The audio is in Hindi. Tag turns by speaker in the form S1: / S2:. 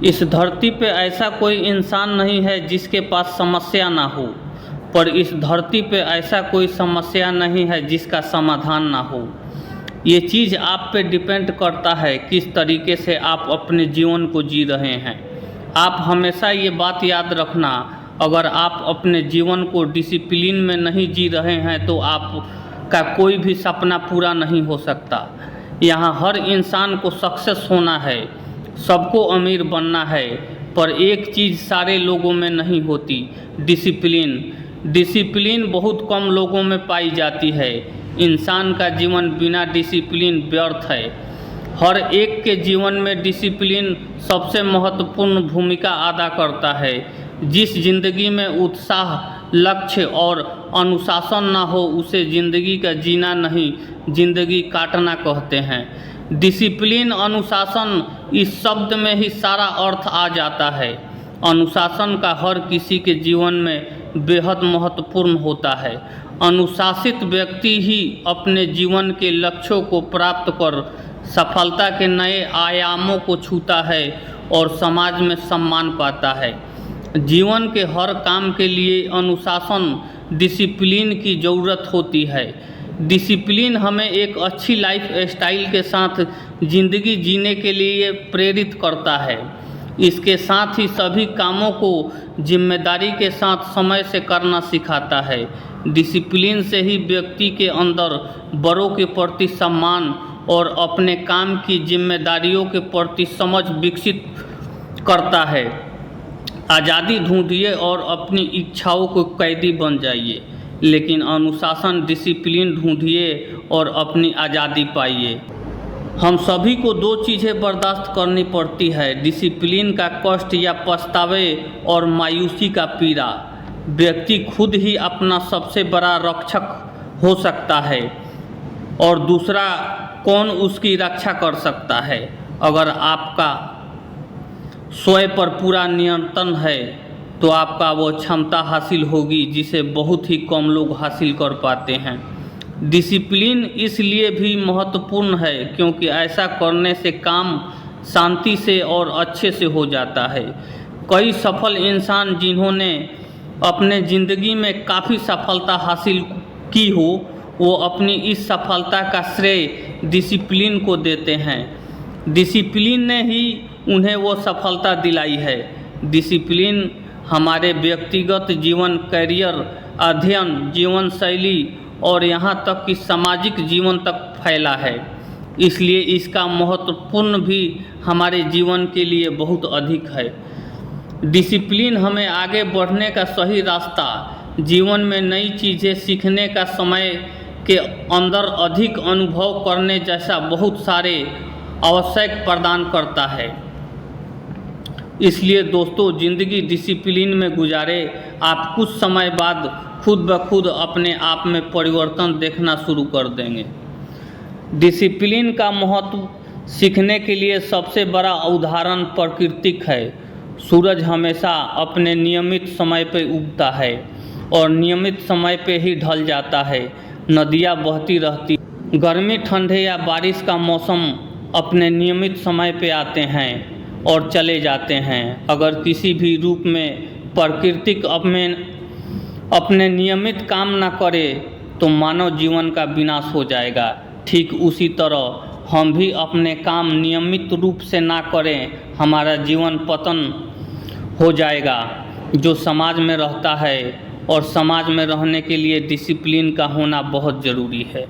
S1: इस धरती पे ऐसा कोई इंसान नहीं है जिसके पास समस्या ना हो, पर इस धरती पे ऐसा कोई समस्या नहीं है जिसका समाधान ना हो। ये चीज़ आप पे डिपेंड करता है किस तरीके से आप अपने जीवन को जी रहे हैं। आप हमेशा ये बात याद रखना, अगर आप अपने जीवन को डिसिप्लिन में नहीं जी रहे हैं तो आपका कोई भी सपना पूरा नहीं हो सकता। यहाँ हर इंसान को सक्सेस होना है, सबको अमीर बनना है, पर एक चीज़ सारे लोगों में नहीं होती, डिसिप्लिन बहुत कम लोगों में पाई जाती है। इंसान का जीवन बिना डिसिप्लिन व्यर्थ है। हर एक के जीवन में डिसिप्लिन सबसे महत्वपूर्ण भूमिका अदा करता है। जिस जिंदगी में उत्साह, लक्ष्य और अनुशासन ना हो उसे ज़िंदगी का जीना नहीं, ज़िंदगी काटना कहते हैं। डिसिप्लिन, अनुशासन, इस शब्द में ही सारा अर्थ आ जाता है। अनुशासन का हर किसी के जीवन में बेहद महत्वपूर्ण होता है। अनुशासित व्यक्ति ही अपने जीवन के लक्ष्यों को प्राप्त कर सफलता के नए आयामों को छूता है और समाज में सम्मान पाता है। जीवन के हर काम के लिए अनुशासन, डिसिप्लिन की ज़रूरत होती है। डिसिप्लिन हमें एक अच्छी लाइफ स्टाइल के साथ ज़िंदगी जीने के लिए प्रेरित करता है। इसके साथ ही सभी कामों को जिम्मेदारी के साथ समय से करना सिखाता है। डिसिप्लिन से ही व्यक्ति के अंदर बड़ों के प्रति सम्मान और अपने काम की जिम्मेदारियों के प्रति समझ विकसित करता है। आज़ादी ढूंढिए और अपनी इच्छाओं को कैदी बन जाइए, लेकिन अनुशासन, डिसिप्लिन ढूंढिए और अपनी आज़ादी पाइए। हम सभी को दो चीज़ें बर्दाश्त करनी पड़ती है, डिसिप्लिन का कष्ट या पछतावे और मायूसी का पीड़ा। व्यक्ति खुद ही अपना सबसे बड़ा रक्षक हो सकता है और दूसरा कौन उसकी रक्षा कर सकता है। अगर आपका स्वयं पर पूरा नियंत्रण है तो आपका वो क्षमता हासिल होगी जिसे बहुत ही कम लोग हासिल कर पाते हैं। डिसिप्लिन इसलिए भी महत्वपूर्ण है क्योंकि ऐसा करने से काम शांति से और अच्छे से हो जाता है। कई सफल इंसान जिन्होंने अपने ज़िंदगी में काफ़ी सफलता हासिल की हो, वो अपनी इस सफलता का श्रेय डिसिप्लिन को देते हैं। डिसिप्लिन ने ही उन्हें वो सफलता दिलाई है। डिसिप्लिन हमारे व्यक्तिगत जीवन, करियर, अध्ययन, जीवन शैली और यहाँ तक कि सामाजिक जीवन तक फैला है। इसलिए इसका महत्वपूर्ण भी हमारे जीवन के लिए बहुत अधिक है। डिसिप्लिन हमें आगे बढ़ने का सही रास्ता, जीवन में नई चीज़ें सीखने का, समय के अंदर अधिक अनुभव करने जैसा बहुत सारे आवश्यक प्रदान करता है। इसलिए दोस्तों, ज़िंदगी डिसिप्लिन में गुजारे, आप कुछ समय बाद खुद ब खुद अपने आप में परिवर्तन देखना शुरू कर देंगे। डिसिप्लिन का महत्व सीखने के लिए सबसे बड़ा उदाहरण प्राकृतिक है। सूरज हमेशा अपने नियमित समय पर उगता है और नियमित समय पे ही ढल जाता है। नदियाँ बहती रहती, गर्मी, ठंडे या बारिश का मौसम अपने नियमित समय पे आते हैं और चले जाते हैं। अगर किसी भी रूप में प्राकृतिक अपने नियमित काम न करे तो मानव जीवन का विनाश हो जाएगा। ठीक उसी तरह हम भी अपने काम नियमित रूप से ना करें, हमारा जीवन पतन हो जाएगा। जो समाज में रहता है और समाज में रहने के लिए डिसिप्लिन का होना बहुत ज़रूरी है।